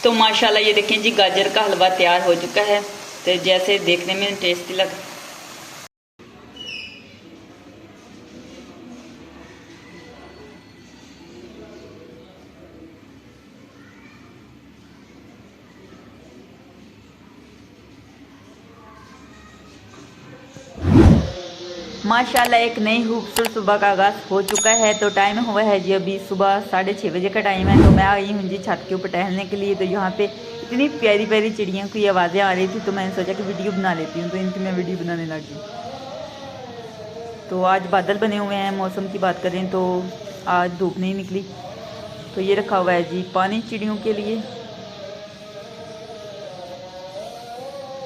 तो माशाल्लाह ये देखें जी, गाजर का हलवा तैयार हो चुका है। तो जैसे देखने में टेस्टी लग माशाल्लाह एक नई खूबसूरत सुबह का आगाज़ हो चुका है। तो टाइम हुआ है जी अभी सुबह 6:30 बजे का टाइम है। तो मैं आई हूँ जी छत के ऊपर टहलने के लिए। तो यहाँ पे इतनी प्यारी प्यारी चिड़ियों की आवाज़ें आ रही थी, तो मैंने सोचा कि वीडियो बना लेती हूँ। तो इनकी मैं वीडियो बनाने लगी। तो आज बादल बने हुए हैं। मौसम की बात करें तो आज धूप नहीं निकली। तो ये रखा हुआ है जी पानी चिड़ियों के लिए।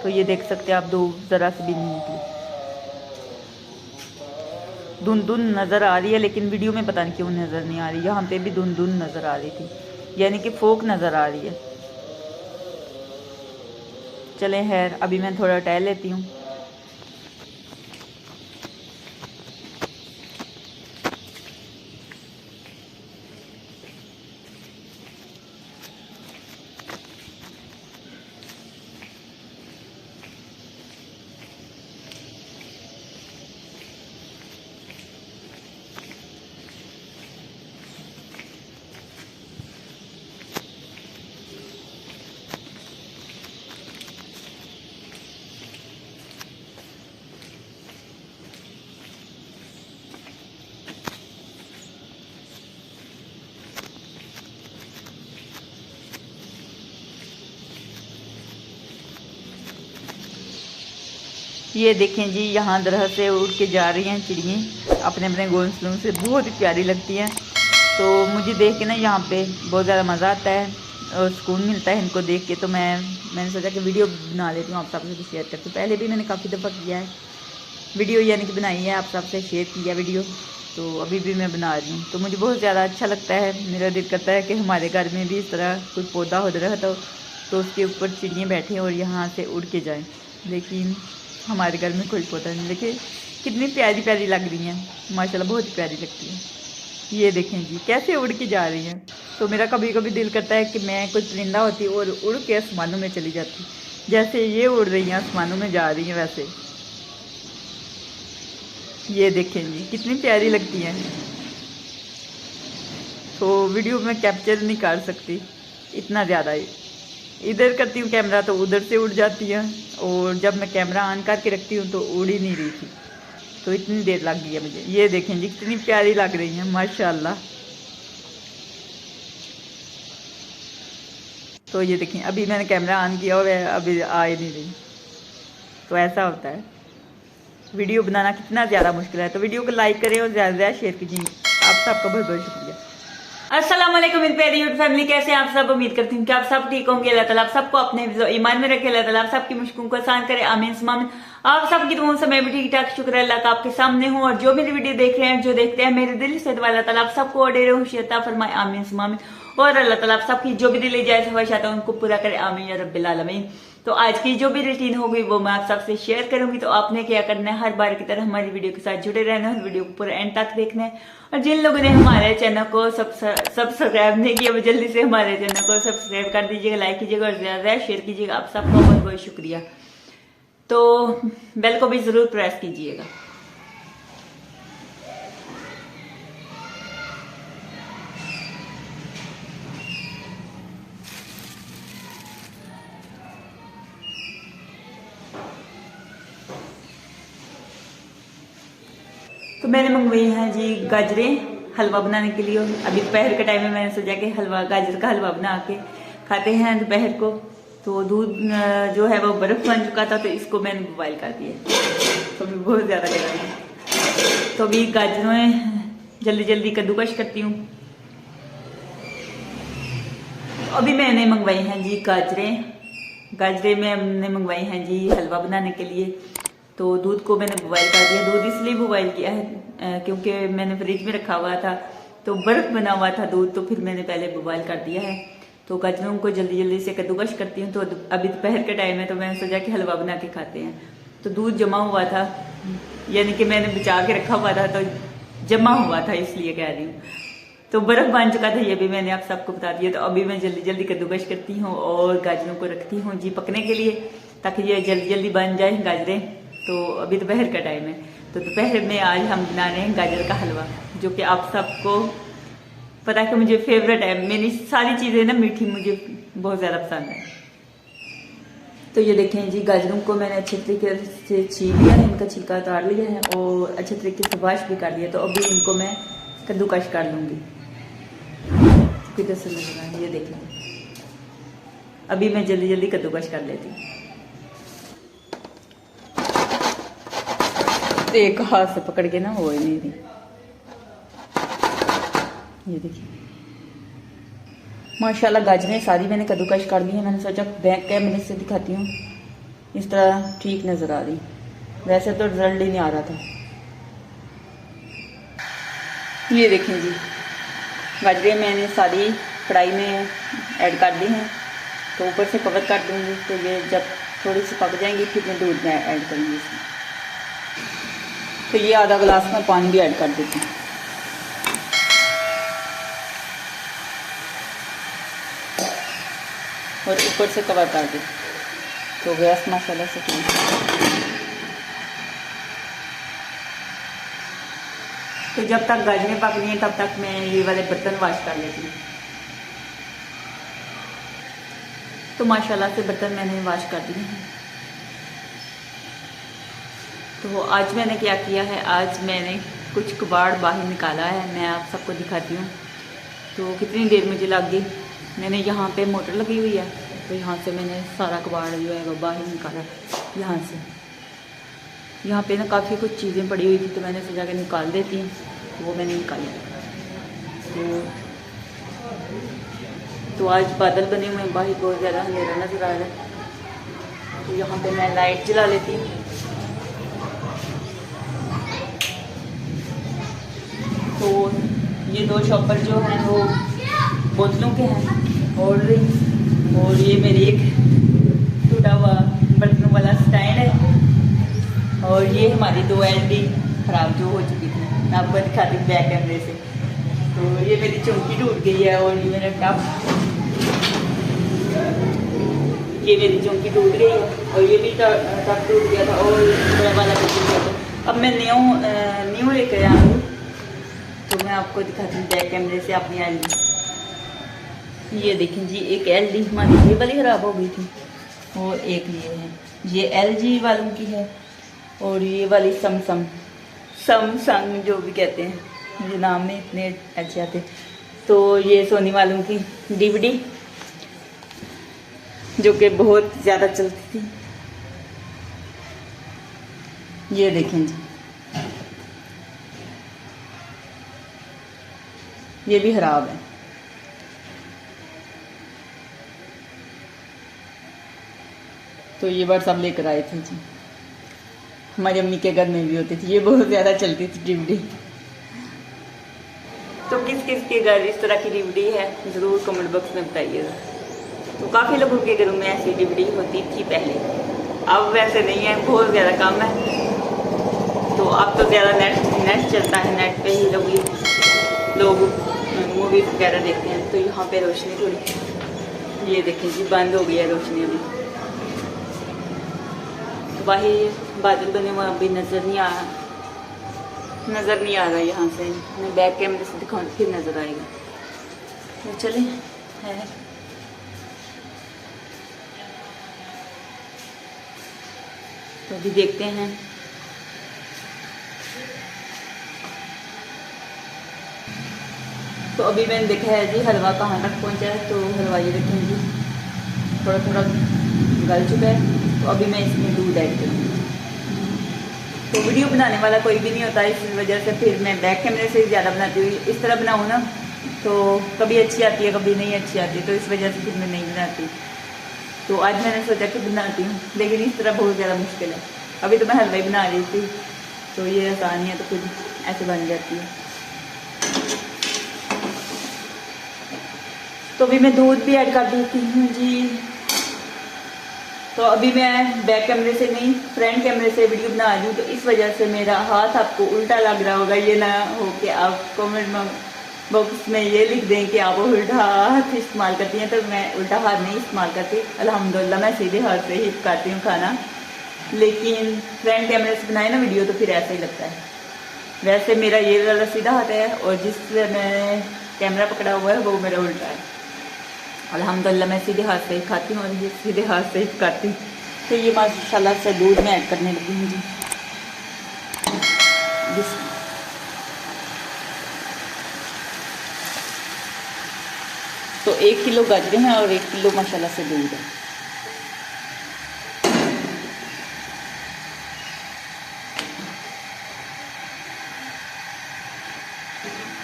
तो ये देख सकते हैं आप, धूप ज़रा से भी नहीं निकली। धुंध धुंध नज़र आ रही है, लेकिन वीडियो में पता नहीं क्यों नज़र नहीं आ रही। यहाँ पे भी धुंध धुंध नज़र आ रही थी, यानी कि फोक नज़र आ रही है। चलें खैर, अभी मैं थोड़ा टहल लेती हूँ। ये देखें जी, यहाँ दरख्त से उड़ के जा रही हैं चिड़ियाँ अपने अपने घोंसलों से। बहुत ही प्यारी लगती हैं। तो मुझे देख के ना यहाँ पे बहुत ज़्यादा मज़ा आता है और सुकून मिलता है इनको देख के। तो मैंने सोचा कि वीडियो बना लेती हूँ, आप सबसे भी शेयर करती हूँ। पहले भी मैंने काफ़ी दफ़ा किया है वीडियो, यानी कि बनाई है, आप सबसे शेयर किया वीडियो। तो अभी भी मैं बना रही हूँ। तो मुझे बहुत ज़्यादा अच्छा लगता है। मेरा दिल करता है कि हमारे घर में भी इस तरह कोई पौधा हो रहा तो उसके ऊपर चिड़ियाँ बैठें और यहाँ से उड़ के जाएँ। लेकिन हमारे घर में कोई पौधा नहीं। देखिए कितनी प्यारी प्यारी लग रही हैं माशाल्लाह, बहुत ही प्यारी लगती है। ये देखें जी कैसे उड़ के जा रही हैं। तो मेरा कभी कभी दिल करता है कि मैं कोई परिंदा होती और उड़ के आसमानों में चली जाती, जैसे ये उड़ रही हैं आसमानों में जा रही हैं वैसे। ये देखें जी कितनी प्यारी लगती हैं। तो वीडियो में कैप्चर नहीं कर सकती, इतना ज़्यादा इधर करती हूँ कैमरा तो उधर से उड़ जाती है। और जब मैं कैमरा ऑन करके रखती हूँ तो उड़ ही नहीं रही थी। तो इतनी देर लग गई है मुझे। ये देखें जी कितनी प्यारी लग रही है माशाल्लाह। तो ये देखें अभी मैंने कैमरा ऑन किया और अभी आ ही नहीं रही। तो ऐसा होता है, वीडियो बनाना कितना ज़्यादा मुश्किल है। तो वीडियो को लाइक करें और ज़्यादा से ज़्यादा शेयर कीजिए। आप सबका बहुत बहुत शुक्रिया। अस्सलाम वालेकुम मेरी प्यारी यूट्यूब फैमिली, कैसे आप सब। उम्मीद करती हूँ कि आप सब ठीक होंगे। अल्लाह ताला आप सबको अपने ईमान में रखे। अल्लाह ताला आप सबकी मुश्किलों को आसान करे, आमीन सुम्मा आमीन। आप सबकी दुआओं से मैं भी ठीक ठाक, शुक्र है अल्लाह का आपके सामने हूँ। और जो मेरी वीडियो देख रहे हैं, जो देखते हैं मेरे दिल से, अल्लाह ताला आप सबको अडेरे खुशियत फरमाए, आमीन सुम्मा आमीन। और अल्लाह ताला आप सबकी जो भी दिल जाए ख्वाहिश आता है उनको पूरा करे, आमीन या रब्बिल आलमीन। तो आज की जो भी रूटीन होगी वो मैं आप सबसे शेयर करूंगी। तो आपने क्या करना है, हर बार की तरह हमारी वीडियो के साथ जुड़े रहना है, वीडियो को पूरा एंड तक देखना है। और जिन लोगों ने हमारे चैनल को सब्सक्राइब नहीं किया वो जल्दी से हमारे चैनल को सब्सक्राइब कर दीजिएगा, लाइक कीजिएगा और ज़्यादा शेयर कीजिएगा। आप सबका बहुत बहुत शुक्रिया। तो बेल को भी ज़रूर प्रेस कीजिएगा। तो मैंने मंगवाई है जी गाजरें हलवा बनाने के लिए। अभी दोपहर के टाइम में मैंने सोचा कि गाजर का हलवा बना के खाते हैं दोपहर को। तो दूध जो है वो बर्फ बन चुका था, तो इसको मैंने बॉयल कर दिया। तो अभी बहुत ज़्यादा गर्म है। तो अभी गाजरें जल्दी जल्दी कद्दूकश करती हूँ। अभी मैंने मंगवाई हैं जी गाजरें मैंने मंगवाई हैं जी हलवा बनाने के लिए। तो दूध को मैंने बॉयल कर दिया। दूध इसलिए बॉयल किया है क्योंकि मैंने फ्रिज में रखा हुआ था तो बर्फ बना हुआ था दूध, तो फिर मैंने पहले बॉयल कर दिया है। तो गाजरों को जल्दी जल्दी से कद्दूकश करती हूँ। तो अभी दोपहर के टाइम है तो मैंने सोचा कि हलवा बना के खाते हैं। तो दूध जमा हुआ था, यानी कि मैंने बचा के रखा हुआ था तो जमा हुआ था, इसलिए कह रही हूँ। तो बर्फ बन चुका था, ये भी मैंने आप सबको बता दिया। तो अभी मैं जल्दी जल्दी कद्दूकश करती हूँ और गाजरों को रखती हूँ जी पकने के लिए, ताकि ये जल्दी जल्दी बन जाए गाजरें। तो अभी दोपहर का टाइम है, तो दोपहर में आज हम बना रहे हैं गाजर का हलवा, जो कि आप सबको पता है कि मुझे फेवरेट है। मेरी सारी चीज़ें ना मीठी मुझे बहुत ज़्यादा पसंद है। तो ये देखें जी, गाजरों को मैंने अच्छे तरीके से छील लिया है, इनका छिलका उतार लिया है और अच्छे तरीके से वॉश भी कर लिया। तो अभी इनको मैं कद्दूकश कर लूँगी। किधर से नजर आए, ये देख लें। अभी मैं जल्दी जल्दी कद्दूकश कर लेती हूँ। तो एक हाथ से पकड़ के ना हो ही नहीं रही। ये देखिए, माशाल्लाह गाजरें सारी मैंने कद्दूकश कर ली है। मैंने सोचा बैक कैमरे से दिखाती हूँ, इस तरह ठीक नजर आ रही। वैसे तो रिजल्ट ही नहीं आ रहा था। ये देखें जी, गाजरें मैंने सारी कढ़ाई में ऐड कर दी हैं। तो ऊपर से कवर कर दूंगी, तो ये जब थोड़ी सी पक जाएंगी फिर मैं दूध में ऐड करूँगी इसमें। तो ये आधा गिलास में पानी भी ऐड कर देती हूँ। और ऊपर से कवर कर दें। तो गैस मसाला से तो जब तक गाजरें पक रही हैं तब तक मैं ये वाले बर्तन वॉश कर लेती हूँ। तो माशाल्लाह से बर्तन मैंने वॉश कर दिए हैं। तो आज मैंने क्या किया है, आज मैंने कुछ कबाड़ बाहर निकाला है, मैं आप सबको दिखाती हूँ। तो कितनी देर मुझे लग गई। मैंने यहाँ पे मोटर लगी हुई है, तो यहाँ से मैंने सारा कबाड़ जो है वो बाहर निकाला। यहाँ से यहाँ पे ना काफ़ी कुछ चीज़ें पड़ी हुई थी, तो मैंने सोचा कि निकाल देती हूँ। वो मैंने निकाली। तो आज बादल बने हुए हैं, बाहर बहुत ज़्यादा अंधेरा नजर आ रहा है। तो यहाँ पे मैं लाइट जला लेती हूँ। तो ये दो शॉपर जो हैं वो बोतलों के हैं और ये मेरी एक टूटा हुआ बर्तनों वाला स्टैंड है। और ये हमारी दो एलडी ख़राब जो हो चुकी थी, मैं आपको दिखाती हूँ बैक कैमरे से। तो ये मेरी चौकी टूट गई है और ये मेरा टप, ये मेरी चौकी टूट गई है और ये भी टप टूट गया था और बड़ा वाला भी टूट गया था। अब मैं न्यू लेकर आया हूँ, तो मैं आपको दिखाती हूँ बैक कैमरे से अपनी एलडी। ये देखें जी, एक एलडी हमारी ये वाली ख़राब हो गई थी और एक ये है, ये एलजी वालों की है और ये वाली समसंग जो भी कहते हैं, मुझे नाम में इतने अच्छे आते। तो ये सोनी वालों की डीवीडी जो कि बहुत ज़्यादा चलती थी। ये देखें जी, ये भी खराब है। तो ये बार सब लेकर आए थे जी, हमारी अम्मी के घर में भी होती थी, ये बहुत ज़्यादा चलती थी डीवीडी। तो किस किस के घर इस तरह की डीवीडी है ज़रूर कमेंट बॉक्स में बताइएगा। तो काफ़ी लोगों के घरों में ऐसी डीवीडी होती थी पहले, अब वैसे नहीं है, बहुत ज़्यादा कम है। तो अब तो ज़्यादा नेट चलता है, नेट पे ही लोग मूवीज़ वगैरह देखते हैं। तो यहाँ पे रोशनी थोड़ी, ये देखें जी बंद हो गई है रोशनी अभी। तो बाहर बादल बने हुए अभी नज़र नहीं आ रहा यहाँ से। मैं बैक कैमरे से दिखाऊँ फिर नज़र आएगा। तो चले है, तो अभी देखते हैं। तो अभी मैंने देखा है जी हलवा कहाँ तक पहुँचा है। तो हलवा ये देखें जी थोड़ा थोड़ा गल चुका है। तो अभी मैं इसमें दूध ऐड करूँगी। तो वीडियो बनाने वाला कोई भी नहीं होता, इस वजह से फिर मैं बैक कैमरे से ज़्यादा बनाती हूँ। इस तरह बनाऊँ ना तो कभी अच्छी आती है, कभी नहीं अच्छी आती, तो इस वजह से फिर मैं नहीं बनाती। तो आज मैंने सोचा कि बनाती हूँ, लेकिन इस तरह बहुत ज़्यादा मुश्किल है। अभी तो मैं हलवा ही बना रही थी, तो ये आसान है, तो फिर ऐसे बन जाती है। तो अभी मैं दूध भी ऐड कर देती हूँ जी। तो अभी मैं बैक कैमरे से नहीं, फ्रंट कैमरे से वीडियो बना रही हूँ, तो इस वजह से मेरा हाथ आपको उल्टा लग रहा होगा। ये ना हो कि आप कमेंट में बॉक्स में ये लिख दें कि आप उल्टा हाथ इस्तेमाल करती हैं, तो मैं उल्टा हाथ नहीं इस्तेमाल करती। अल्हम्दुलिल्लाह मैं सीधे हाथ से ही पकाती हूँ खाना। लेकिन फ्रंट कैमरे से बनाए ना वीडियो तो फिर ऐसा ही लगता है। वैसे मेरा ये वाला सीधा हाथ है और जिससे मैं कैमरा पकड़ा हुआ है वो मेरा उल्टा है। अल्हम्दुलिल्लाह मैं सीधे हाथ से ही खाती हूँ और ये सीधे हाथ से ही पकाती हूँ। तो ये माशाल्लाह से दूध में ऐड करने लगी हूँ जी। तो 1 किलो गाजरें हैं और 1 किलो माशाल्लाह से दूध है।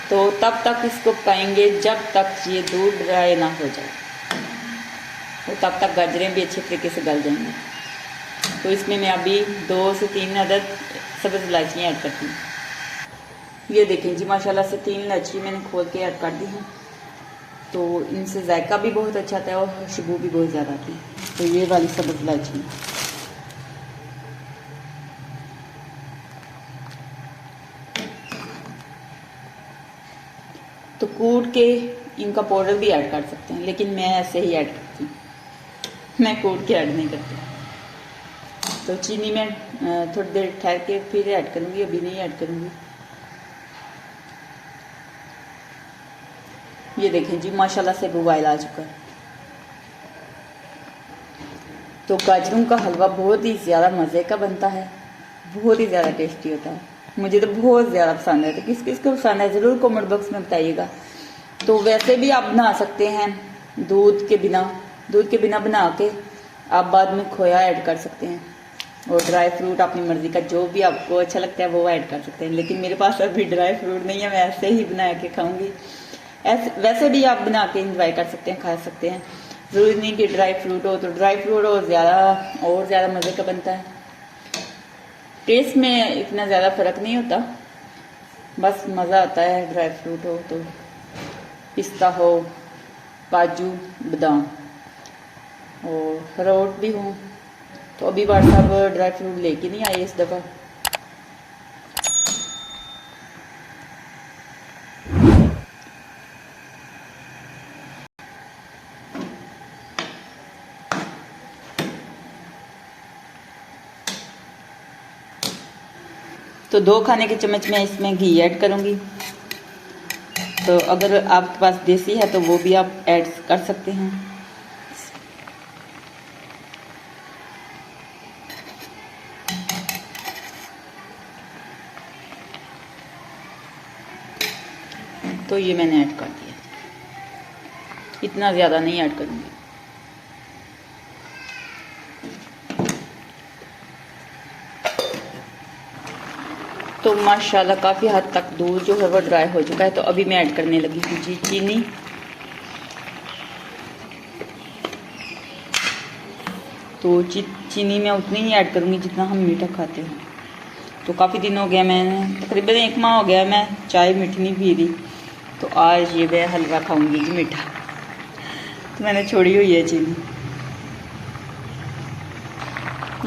तो तब तक इसको पकाएंगे जब तक ये दूध ड्राई ना हो जाए, तो तब तक गाजरें भी अच्छे तरीके से गल जाएंगी। तो इसमें मैं अभी 2 से 3 अदद सब्ज़ इलायचियाँ ऐड करती हूँ। ये देखें जी माशाल्लाह से 3 इलायची मैंने खोल के ऐड कर दी हैं। तो इनसे जायका भी बहुत अच्छा आता है और खुशबू भी बहुत ज़्यादा आती है। तो ये वाली सब्ज़ इलायची तो कूट के इनका पाउडर भी ऐड कर सकते हैं, लेकिन मैं ऐसे ही ऐड करती हूँ, मैं कूट के ऐड नहीं करती। तो चीनी में थोड़ी देर ठहर के फिर ऐड करूँगी, अभी नहीं ऐड करूँगी। ये देखें जी माशाल्लाह से बुआइल आ चुका है। तो गाजरों का हलवा बहुत ही ज़्यादा मज़े का बनता है, बहुत ही ज़्यादा टेस्टी होता है। मुझे तो बहुत ज़्यादा पसंद है। तो किस किस को पसंद है ज़रूर कमेंट बॉक्स में बताइएगा। तो वैसे भी आप बना सकते हैं दूध के बिना बना के आप बाद में खोया ऐड कर सकते हैं और ड्राई फ्रूट अपनी मर्ज़ी का जो भी आपको अच्छा लगता है वो ऐड कर सकते हैं। लेकिन मेरे पास अभी ड्राई फ्रूट नहीं है, मैं ऐसे ही बना के खाऊंगी। वैसे भी आप बना के इंजॉय कर सकते हैं, खा सकते हैं। ज़रूरी नहीं कि ड्राई फ्रूट हो, तो ड्राई फ्रूट और ज़्यादा मज़े का बनता है। टेस्ट में इतना ज़्यादा फ़र्क नहीं होता, बस मज़ा आता है। ड्राई फ्रूट हो तो पिस्ता हो, काजू, बादाम और अखरोट भी हो। तो अभी बार साहब ड्राई फ्रूट लेके नहीं आए इस दफ़ा। तो 2 खाने के चम्मच मैं इसमें घी ऐड करूँगी। तो अगर आपके पास देसी है तो वो भी आप ऐड कर सकते हैं। तो ये मैंने ऐड कर दिया, इतना ज़्यादा नहीं ऐड करूँगी। तो माशाल्लाह काफ़ी हद तक दूध जो है वो ड्राई हो चुका है। तो अभी मैं ऐड करने लगी हूँ जी चीनी। तो चीनी मैं उतनी ही ऐड करूँगी जितना हम मीठा खाते हैं। तो काफ़ी दिन हो गया, मैंने तकरीबन 1 माह हो गया मैं चाय मीठी नहीं पी रही। तो आज ये मैं हलवा खाऊंगी जी मीठा। तो मैंने छोड़ी हुई है चीनी।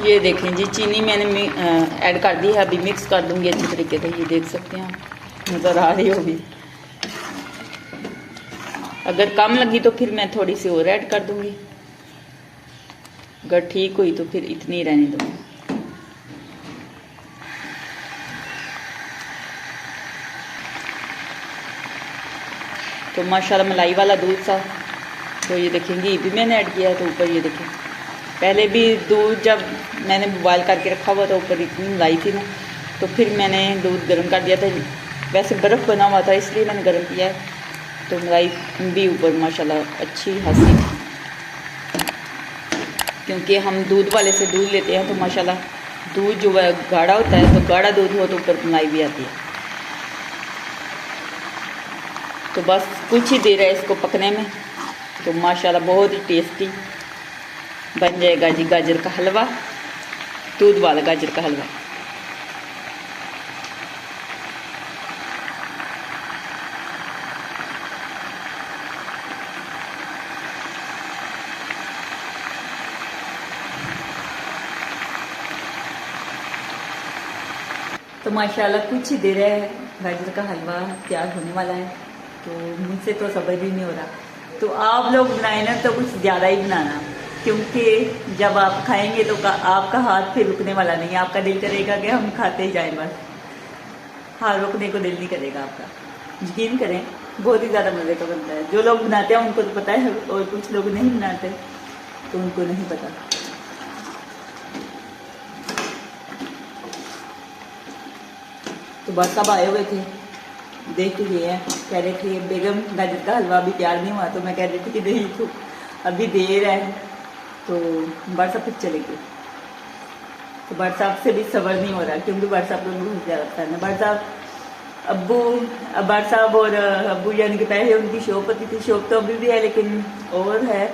ये देखें जी चीनी मैंने ऐड कर दी है, अभी मिक्स कर दूंगी अच्छी तरीके से। ये देख सकते हैं आप, नज़र आ रही होगी। अगर कम लगी तो फिर मैं थोड़ी सी और ऐड कर दूंगी, अगर ठीक हुई तो फिर इतनी रहने दूंगी। तो माशाल्लाह मलाई वाला दूध सा। तो ये देखें घी भी मैंने ऐड किया है। तो ऊपर ये देखें, पहले भी दूध जब मैंने बॉयल करके रखा हुआ था ऊपर इतनी मलाई थी ना, तो फिर मैंने दूध गर्म कर दिया था। वैसे बर्फ़ बना हुआ था इसलिए मैंने गर्म किया है। तो मलाई भी ऊपर माशाल्लाह अच्छी खासी, क्योंकि हम दूध वाले से दूध लेते हैं। तो माशाल्लाह दूध जो है गाढ़ा होता है, तो गाढ़ा दूध हो तो ऊपर मलाई भी आती है। तो बस कुछ ही देर है इसको पकने में, तो माशाल्लाह बहुत ही टेस्टी बन जाएगा जी गाजर का हलवा, दूध वाला गाजर का हलवा। तो माशाल्लाह कुछ ही देर है, गाजर का हलवा तैयार होने वाला है। तो मुझसे तो सब्र ही नहीं हो रहा। तो आप लोग बनाए ना तो कुछ ज़्यादा ही बनाना, क्योंकि जब आप खाएंगे तो आपका हाथ फिर रुकने वाला नहीं है। आपका दिल करेगा कि हम खाते ही जाएं बस, हाथ रुकने को दिल नहीं करेगा आपका। यकीन करें, बहुत ही ज़्यादा मज़े का बनता है। जो लोग बनाते हैं उनको तो पता है, और कुछ लोग नहीं बनाते तो उनको नहीं पता। तो बस सब आए हुए थे, देख के गए हैं, कह रहे थे बेगम गाजर का हलवा अभी तैयार नहीं हुआ। तो मैं कह रही थी कि नहीं तो अभी देर है। तो बड़ साहब फिर चले गए। तो बड़ साहब से भी सब्र नहीं हो रहा, क्योंकि बड़ साहब को बहुत ज़्यादा पसंद है। बड़ साहब बड़ साहब और अब्बू यानी कि पहले उनकी शॉप होती थी, शॉप तो अभी भी है लेकिन और है।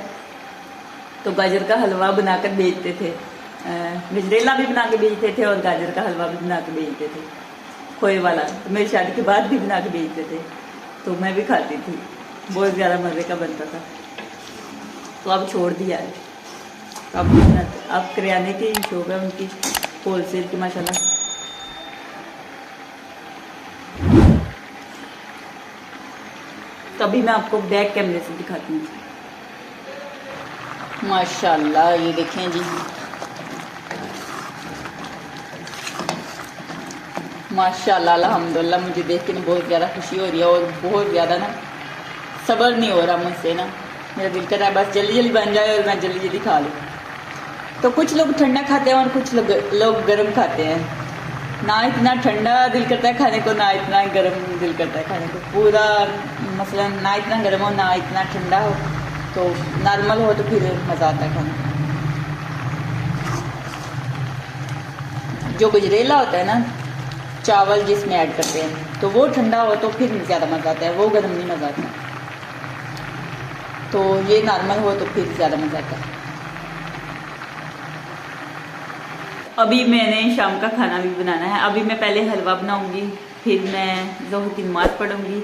तो गाजर का हलवा बनाकर बेचते थे, गजरेला भी बना के बेचते थे और गाजर का हलवा भी बना के बेचते थे, खोए वाला। तो मेरी शादी के बाद भी बना के बेचते थे, तो मैं भी खाती थी, बहुत ज़्यादा मज़े का बनता था। तो अब छोड़ दिया है, अब किराने की शॉप है उनकी, होलसेल की माशाल्लाह। तभी मैं आपको बैक कैमरे से दिखाती हूँ। माशाल्लाह ये देखें जी, माशाल्लाह अल्हम्दुलिल्लाह। मुझे देख के ना बहुत ज़्यादा खुशी हो रही है, और बहुत ज़्यादा ना सब्र नहीं हो रहा मुझसे ना। मेरा दिल कर रहा है बस जल्दी जल्दी बन जाए और मैं जल्दी जल्दी खा लूँ। तो कुछ लोग ठंडा खाते हैं और कुछ लोग गर्म खाते हैं। ना इतना ठंडा दिल करता है खाने को, ना इतना गर्म दिल करता है खाने को। पूरा मसलन ना इतना गर्म हो ना इतना ठंडा हो, तो नॉर्मल हो तो फिर मज़ा आता है खाने को। जो गजरेला होता है ना, चावल जिसमें ऐड करते हैं, तो वो ठंडा हो तो फिर ज़्यादा मज़ा आता है, वो गर्म नहीं मज़ा आता। तो ये नॉर्मल हो तो फिर ज़्यादा मज़ा आता है। अभी मैंने शाम का खाना भी बनाना है। अभी मैं पहले हलवा बनाऊंगी, फिर मैं ज़ोहर की नमाज़ पढ़ूंगी,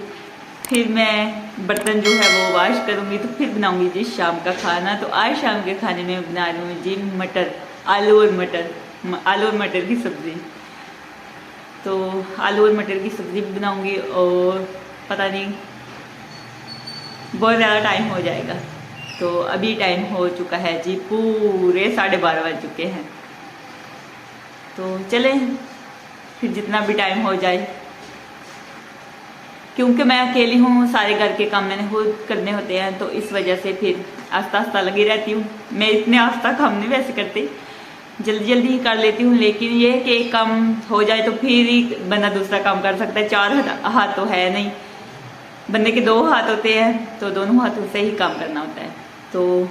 फिर मैं बर्तन जो है वो वॉश करूंगी, तो फिर बनाऊंगी जी शाम का खाना। तो आज शाम के खाने में बना रही हूँ जी मटर, आलू और मटर की सब्ज़ी। तो आलू और मटर की सब्ज़ी भी बनाऊंगी, और पता नहीं बहुत ज़्यादा टाइम हो जाएगा। तो अभी टाइम हो चुका है जी, पूरे 12:30 बज चुके हैं। तो चलें फिर जितना भी टाइम हो जाए, क्योंकि मैं अकेली हूँ, सारे घर के काम मैंने खुद करने होते हैं, तो इस वजह से फिर आस्ता आस्ता लगी रहती हूँ। मैं इतने आस्ता काम नहीं वैसे करती, जल्दी जल्दी ही कर लेती हूँ, लेकिन ये कि एक काम हो जाए तो फिर ही बंदा दूसरा काम कर सकता है। 4 हाथ तो है नहीं, बंदे के 2 हाथ होते हैं, तो दोनों हाथों से ही काम करना होता है। तो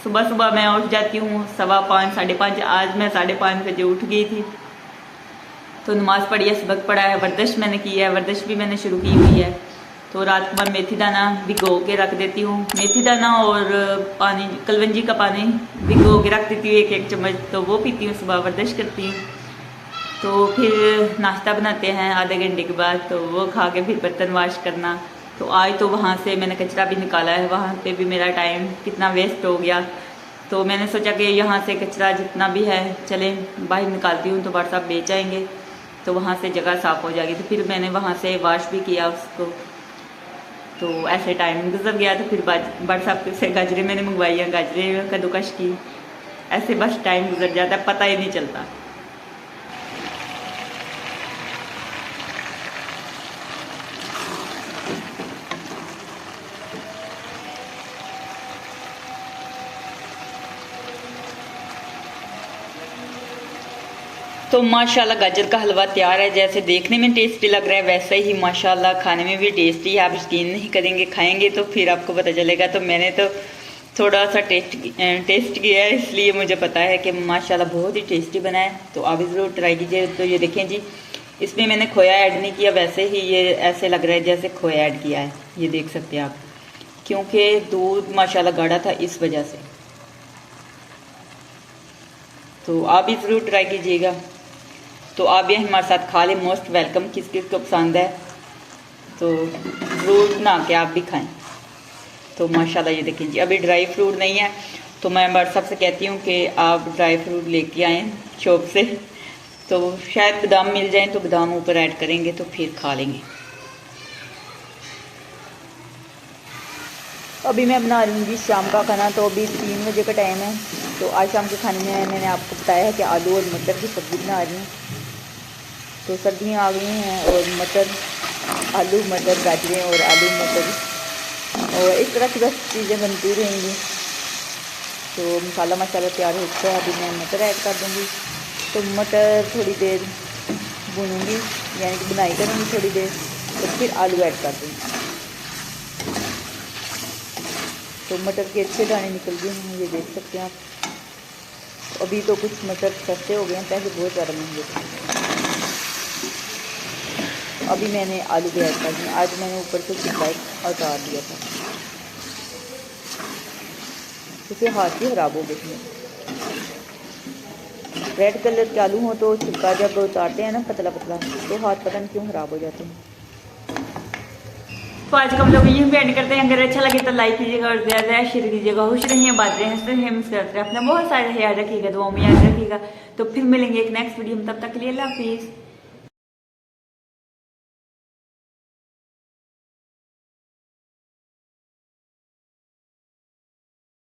सुबह सुबह मैं उठ जाती हूँ 5:15 5:30। आज मैं 5:30 बजे उठ गई थी। तो नमाज़ पढ़ी है, सबक पढ़ा है, वर्जिश मैंने की है, वर्जिश भी मैंने शुरू की हुई है। तो रात को मैं मेथी दाना भिगो के रख देती हूँ, मेथी दाना और पानी, कलवंजी का पानी भिगो के रख देती हूँ 1-1 चम्मच, तो वो पीती हूँ, सुबह वर्जिश करती हूँ। तो फिर नाश्ता बनाते हैं आधे घंटे के बाद, तो वो खा के फिर बर्तन वाश करना। तो आज तो वहाँ से मैंने कचरा भी निकाला है, वहाँ पे भी मेरा टाइम कितना वेस्ट हो गया। तो मैंने सोचा कि यहाँ से कचरा जितना भी है चले बाहर निकालती हूँ, तो व्हाट्सएप बेच आएंगे, तो वहाँ से जगह साफ़ हो जाएगी। तो फिर मैंने वहाँ से वॉश भी किया उसको। तो ऐसे टाइम गुजर गया। तो फिर व्हाट्सएप से गाजरें मैंने मंगवाई हैं, गाजरें कद्दूकस की। ऐसे बस टाइम गुजर जाता है, पता ही नहीं चलता। तो माशाल्लाह गाजर का हलवा तैयार है। जैसे देखने में टेस्टी लग रहा है, वैसे ही माशाल्लाह खाने में भी टेस्टी है। आप यकीन नहीं करेंगे, खाएंगे तो फिर आपको पता चलेगा। तो मैंने तो थोड़ा सा टेस्ट किया है, इसलिए मुझे पता है कि माशाल्लाह बहुत ही टेस्टी बना है। तो आप ज़रूर ट्राई कीजिए। तो ये देखें जी, इसमें मैंने खोया ऐड नहीं किया, वैसे ही ये ऐसे लग रहा है जैसे खोया ऐड किया है। ये देख सकते हैं आप, क्योंकि दूध माशाल्लाह गाढ़ा था इस वजह से। तो आप भी ज़रूर ट्राई कीजिएगा। तो आप भी हमारे साथ खा लें, मोस्ट वेलकम। किस किस को पसंद है तो ज़रूर बना के आप भी खाएं। तो माशाल्लाह ये देखें जी, अभी ड्राई फ्रूट नहीं है, तो मैं व्हाट्सएप से कहती हूँ कि आप ड्राई फ्रूट लेके आएँ शॉप से, तो शायद बादाम मिल जाए, तो बादाम ऊपर ऐड करेंगे तो फिर खा लेंगे। अभी मैं बना रही हूँ शाम का खाना। तो अभी 3 बजे का टाइम है। तो आज शाम के खाने में मैंने आपको बताया है कि आलू और मटर की सब्ज़ी बना रही हूँ। तो सर्दियाँ आ गई हैं और मटर, आलू मटर, गाजरें और आलू मटर और इस तरह की बस चीज़ें बनती रहेंगी। तो मसाला तैयार हो चुका है। अभी मैं मटर ऐड कर दूँगी। तो मटर थोड़ी देर भूनूँगी, यानी कि बुनाई करूँगी थोड़ी देर, तो फिर आलू ऐड कर दूँगी। तो मटर के अच्छे दाने निकल गए हैं, ये देख सकते हैं आप। तो अभी तो कुछ मटर सस्ते हो गए हैं, पहले बहुत ज़्यादा महंगे थे। अभी मैंने आलू भी ऐड कर दिया। आज मैंने ऊपर से छिलका उतार दिया था, उसे हाथ ही खराब हो गए थे। रेड कलर के आलू हो तो छिलका जब उतारते हैं ना पतला पतला, तो हाथ पता नहीं क्यों खराब हो जाते हैं। तो आज का हम लोग यहीं पे एंड करते हैं। अगर अच्छा लगे तो लाइक कीजिएगा और ज़्यादा ज़्यादा शेयर कीजिएगा। खुश रहिए, बात रहे, हंसते रहिए, मिस करते रहे। अपना बहुत सारा याद रखिएगा, दुआओं में याद रखिएगा। तो फिर मिलेंगे एक नेक्स्ट वीडियो में, तब तक के लिए अल्लाह हाफिज़।